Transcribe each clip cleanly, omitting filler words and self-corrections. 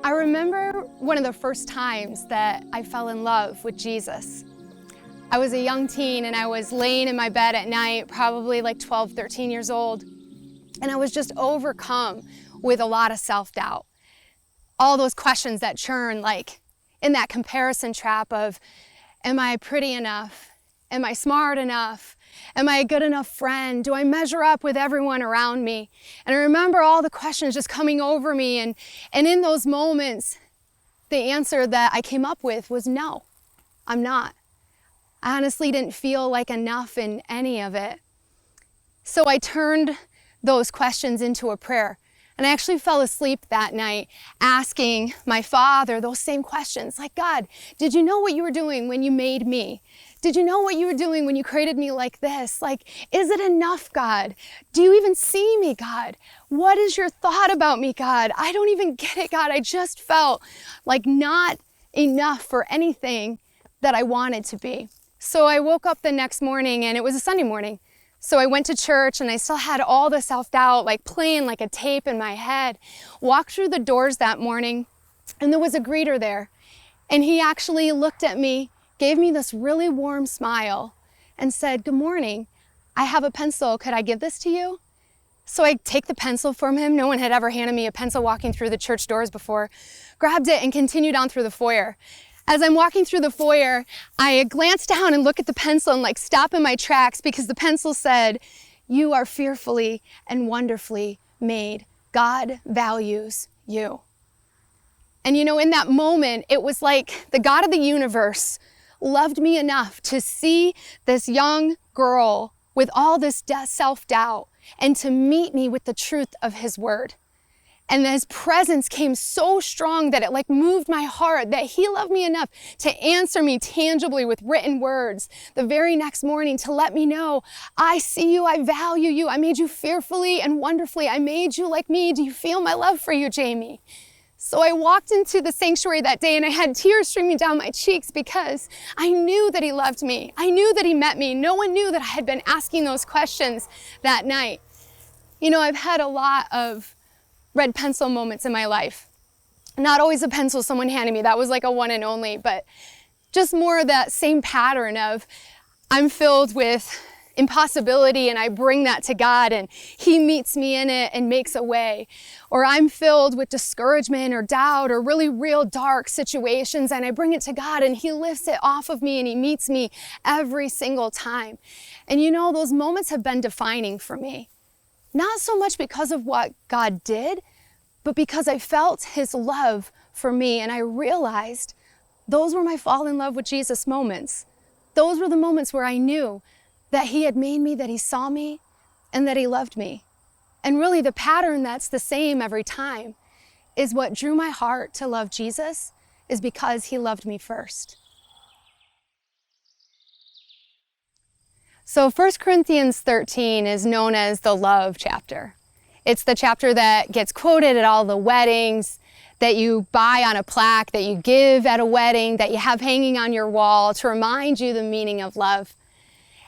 I remember one of the first times that I fell in love with Jesus. I was a young teen and I was laying in my bed at night, probably like 12, 13 years old, and I was just overcome with a lot of self-doubt. All those questions that churn, like in that comparison trap of, am I pretty enough? Am I smart enough? Am I a good enough friend? Do I measure up with everyone around me? And I remember all the questions just coming over me, and in those moments, the answer that I came up with was no, I'm not. I honestly didn't feel like enough in any of it. So I turned those questions into a prayer. And I actually fell asleep that night asking my Father those same questions. Like, God, did you know what you were doing when you made me? Did you know what you were doing when you created me like this? Like, is it enough, God? Do you even see me, God? What is your thought about me, God? I don't even get it, God. I just felt like not enough for anything that I wanted to be. So I woke up the next morning, and it was a Sunday morning. So I went to church and I still had all the self-doubt like playing like a tape in my head. Walked through the doors that morning and there was a greeter there. And he actually looked at me, gave me this really warm smile and said, "Good morning, I have a pencil, could I give this to you?" So I take the pencil from him. No one had ever handed me a pencil walking through the church doors before. Grabbed it and continued on through the foyer. As I'm walking through the foyer, I glance down and look at the pencil and like stop in my tracks because the pencil said, "You are fearfully and wonderfully made. God values you." And you know, in that moment, it was like the God of the universe loved me enough to see this young girl with all this self-doubt and to meet me with the truth of his word. And his presence came so strong that it like moved my heart, that he loved me enough to answer me tangibly with written words the very next morning to let me know, I see you, I value you, I made you fearfully and wonderfully, I made you like me. Do you feel my love for you, Jaime? So I walked into the sanctuary that day and I had tears streaming down my cheeks because I knew that he loved me. I knew that he met me. No one knew that I had been asking those questions that night. You know, I've had a lot of red pencil moments in my life. Not always a pencil someone handed me, that was like a one and only, but just more of that same pattern of I'm filled with impossibility and I bring that to God and he meets me in it and makes a way. Or I'm filled with discouragement or doubt or really real dark situations and I bring it to God and he lifts it off of me and he meets me every single time. And you know, those moments have been defining for me. Not so much because of what God did, but because I felt his love for me and I realized those were my fall in love with Jesus moments. Those were the moments where I knew that he had made me, that he saw me, and that he loved me. And really the pattern that's the same every time is what drew my heart to love Jesus is because he loved me first. So 1 Corinthians 13 is known as the love chapter. It's the chapter that gets quoted at all the weddings, that you buy on a plaque, that you give at a wedding, that you have hanging on your wall to remind you the meaning of love.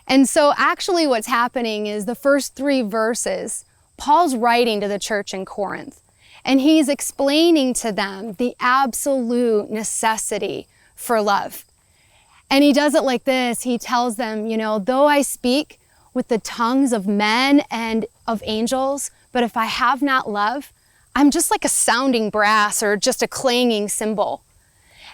And so actually what's happening is the first 3 verses, Paul's writing to the church in Corinth, and he's explaining to them the absolute necessity for love. And he does it like this. He tells them, you know, though I speak with the tongues of men and of angels, but if I have not love, I'm just like a sounding brass or just a clanging cymbal.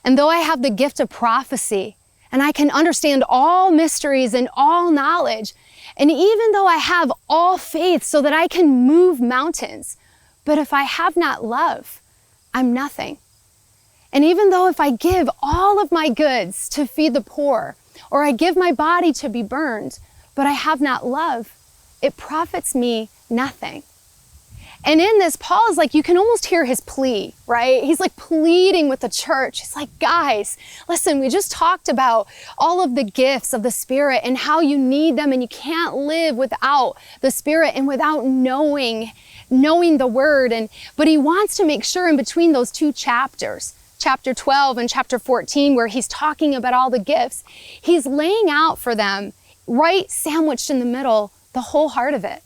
And though I have the gift of prophecy and I can understand all mysteries and all knowledge, and even though I have all faith so that I can move mountains, but if I have not love, I'm nothing. And even though if I give all of my goods to feed the poor, or I give my body to be burned, but I have not love, it profits me nothing. And in this, Paul is like, you can almost hear his plea, right? He's like pleading with the church. He's like, guys, listen, we just talked about all of the gifts of the Spirit and how you need them and you can't live without the Spirit and without knowing the Word. But he wants to make sure in between those 2 chapters, chapter 12 and chapter 14, where he's talking about all the gifts, he's laying out for them, right sandwiched in the middle, the whole heart of it.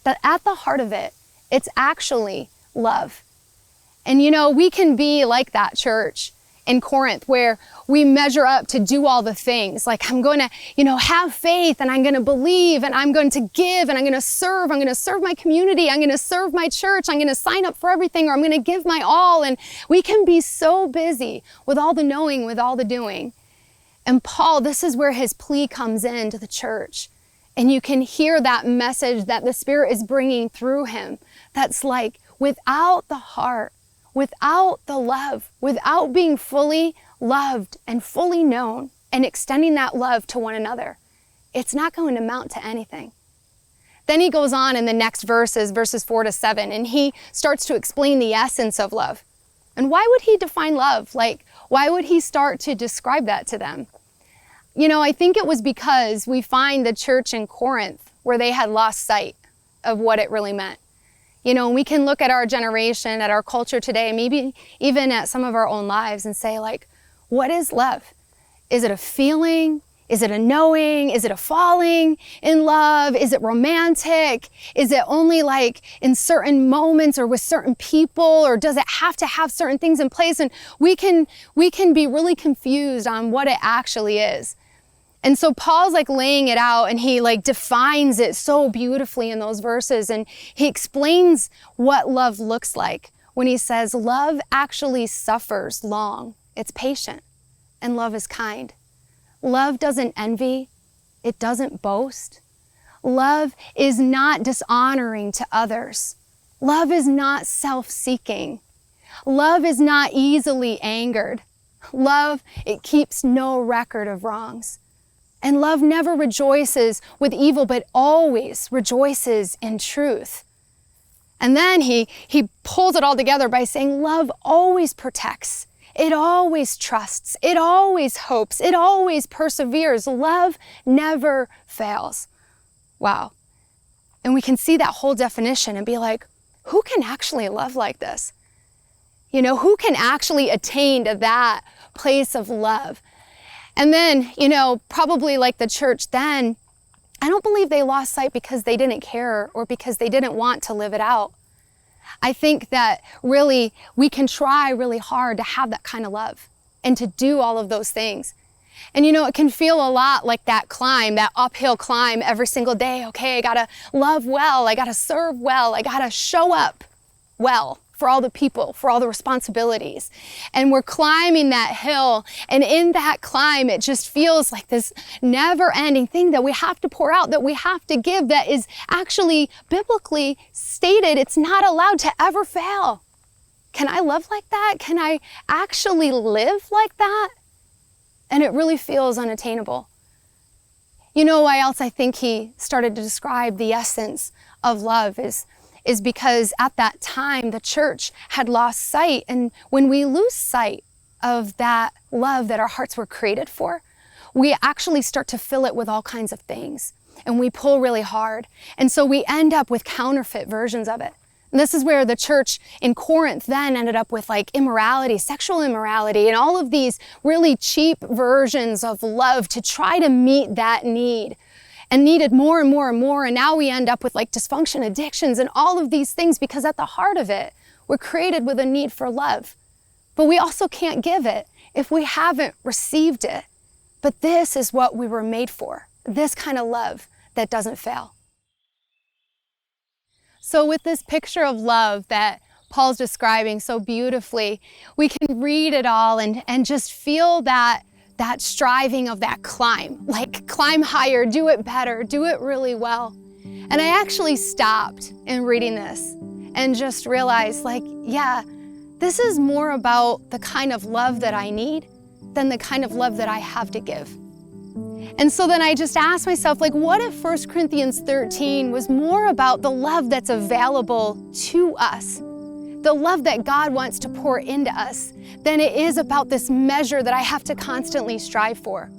That at the heart of it, it's actually love. And we can be like that church in Corinth where we measure up to do all the things. Like, I'm going to, have faith, and I'm going to believe, and I'm going to give, and I'm going to serve. I'm going to serve my community. I'm going to serve my church. I'm going to sign up for everything, or I'm going to give my all. And we can be so busy with all the knowing, with all the doing. And Paul, this is where his plea comes in to the church. And you can hear that message that the Spirit is bringing through him. That's like, without the heart, without the love, without being fully loved and fully known and extending that love to one another, it's not going to amount to anything. Then he goes on in the next verses 4-7, and he starts to explain the essence of love. And why would he define love? Like, why would he start to describe that to them? I think it was because we find the church in Corinth where they had lost sight of what it really meant. We can look at our generation, at our culture today, maybe even at some of our own lives, and say, like, what is love? Is it a feeling? Is it a knowing? Is it a falling in love? Is it romantic? Is it only like in certain moments or with certain people? Or does it have to have certain things in place? And we can be really confused on what it actually is. And so Paul's like laying it out, and he like defines it so beautifully in those verses. And he explains what love looks like when he says, love actually suffers long. It's patient, and love is kind. Love doesn't envy. It doesn't boast. Love is not dishonoring to others. Love is not self-seeking. Love is not easily angered. Love, it keeps no record of wrongs. And love never rejoices with evil, but always rejoices in truth. And then he pulls it all together by saying, love always protects. It always trusts. It always hopes. It always perseveres. Love never fails. Wow. And we can see that whole definition and be like, who can actually love like this? Who can actually attain to that place of love? And then, probably like the church then, I don't believe they lost sight because they didn't care or because they didn't want to live it out. I think that really we can try really hard to have that kind of love and to do all of those things. And it can feel a lot like that climb, that uphill climb every single day. Okay, I gotta love well, I gotta serve well, I gotta show up well for all the people, for all the responsibilities. And we're climbing that hill, and in that climb, it just feels like this never-ending thing that we have to pour out, that we have to give, that is actually biblically stated it's not allowed to ever fail. Can I love like that? Can I actually live like that? And it really feels unattainable. Why else I think he started to describe the essence of love is because at that time, the church had lost sight. And when we lose sight of that love that our hearts were created for, we actually start to fill it with all kinds of things. And we pull really hard. And so we end up with counterfeit versions of it. And this is where the church in Corinth then ended up with like immorality, sexual immorality, and all of these really cheap versions of love to try to meet that need. And needed more and more and more. And now we end up with like dysfunction, addictions, and all of these things because at the heart of it, we're created with a need for love. But we also can't give it if we haven't received it. But this is what we were made for, this kind of love that doesn't fail. So with this picture of love that Paul's describing so beautifully, we can read it all and just feel that striving of that climb, like climb higher, do it better, do it really well. And I actually stopped in reading this and just realized like, yeah, this is more about the kind of love that I need than the kind of love that I have to give. And so then I just asked myself, like, what if 1 Corinthians 13 was more about the love that's available to us, the love that God wants to pour into us, than it is about this measure that I have to constantly strive for?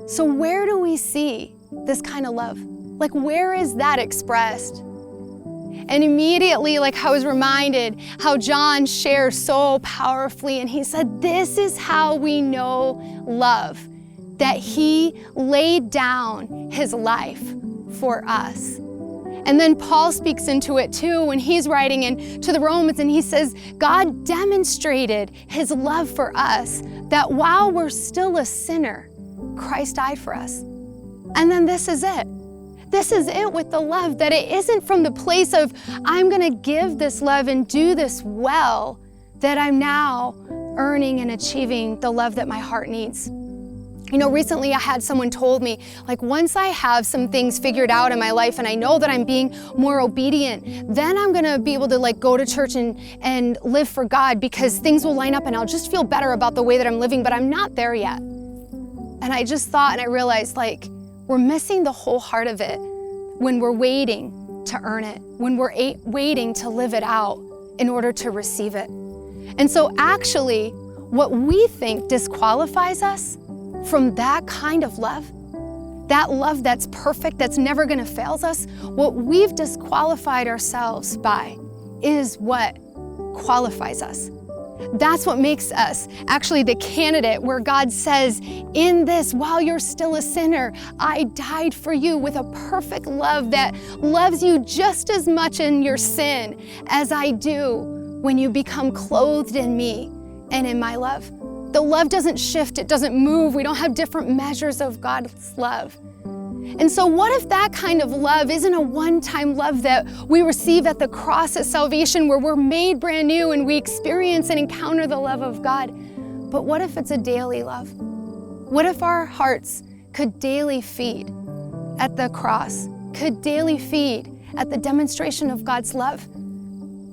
So where do we see this kind of love? Like, where is that expressed? And immediately, like, I was reminded how John shares so powerfully, and he said, this is how we know love, that he laid down his life for us. And then Paul speaks into it too when he's writing to the Romans, and he says, God demonstrated his love for us, that while we're still a sinner, Christ died for us. And then this is it. This is it with the love, that it isn't from the place of, I'm gonna give this love and do this well, that I'm now earning and achieving the love that my heart needs. You know, recently I had someone told me, like, once I have some things figured out in my life and I know that I'm being more obedient, then I'm gonna be able to like go to church and live for God, because things will line up and I'll just feel better about the way that I'm living, but I'm not there yet. And I just thought, and I realized, like, we're missing the whole heart of it when we're waiting to earn it, when we're waiting to live it out in order to receive it. And so actually, what we think disqualifies us from that kind of love, that love that's perfect, that's never gonna fail us, what we've disqualified ourselves by is what qualifies us. That's what makes us actually the candidate where God says, in this, while you're still a sinner, I died for you with a perfect love that loves you just as much in your sin as I do when you become clothed in me and in my love. The love doesn't shift, it doesn't move. We don't have different measures of God's love. And so what if that kind of love isn't a one-time love that we receive at the cross at salvation, where we're made brand new and we experience and encounter the love of God? But what if it's a daily love? What if our hearts could daily feed at the cross, could daily feed at the demonstration of God's love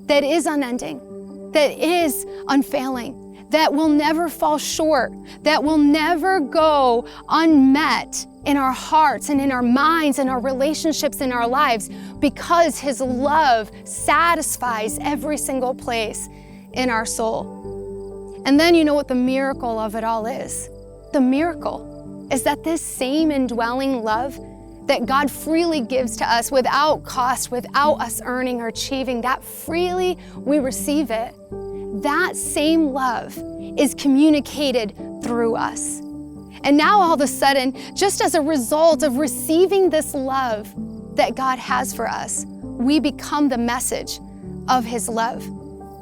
that is unending, that is unfailing, that will never fall short, that will never go unmet in our hearts and in our minds and our relationships in our lives, because his love satisfies every single place in our soul. And then you know what the miracle of it all is? The miracle is that this same indwelling love that God freely gives to us without cost, without us earning or achieving, that freely we receive it. That same love is communicated through us. And now all of a sudden, just as a result of receiving this love that God has for us, we become the message of his love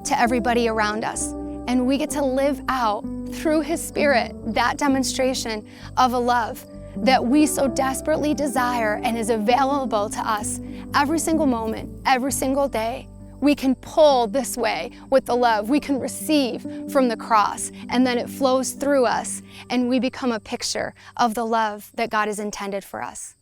to everybody around us. And we get to live out through his Spirit that demonstration of a love that we so desperately desire and is available to us every single moment, every single day. We can pull this way with the love. We can receive from the cross, and then it flows through us, and we become a picture of the love that God has intended for us.